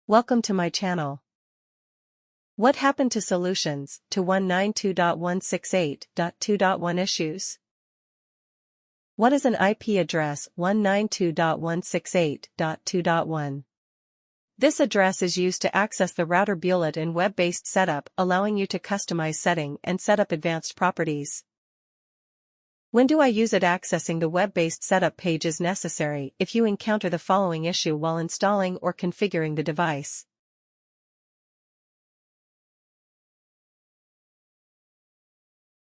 Welcome to my channel. What happened to solutions to 192.168.2.1 issues? What is an IP address 192.168.2.1? This address is used to access the router Belkin in web-based setup, allowing you to customize setting and set up advanced properties. When do I use it? Accessing the web-based setup page is necessary if you encounter the following issue while installing or configuring the device.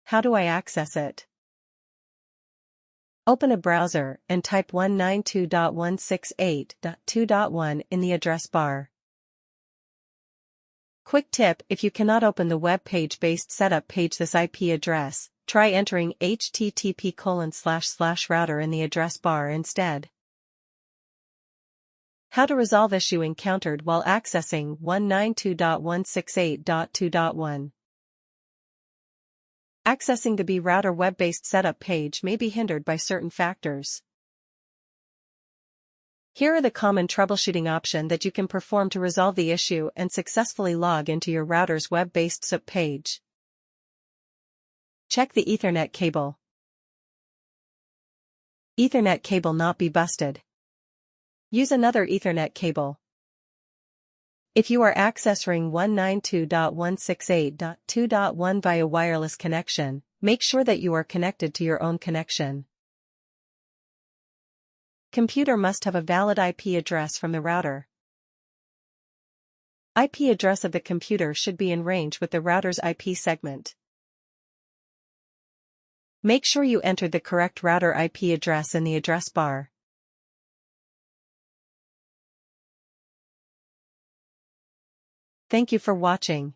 How do I access it? Open a browser and type 192.168.2.1 in the address bar. Quick tip: if you cannot open the web page-based setup page this IP address, try entering http://router in the address bar instead. How to resolve issue encountered while accessing 192.168.2.1. Accessing the B router web-based setup page may be hindered by certain factors. Here are the common troubleshooting options that you can perform to resolve the issue and successfully log into your router's web-based SUP page. Check the Ethernet cable. Ethernet cable not be busted. Use another Ethernet cable. If you are accessing 192.168.2.1 via wireless connection, make sure that you are connected to your own connection. Computer must have a valid IP address from the router. IP address of the computer should be in range with the router's IP segment. Make sure you entered the correct router IP address in the address bar. Thank you for watching.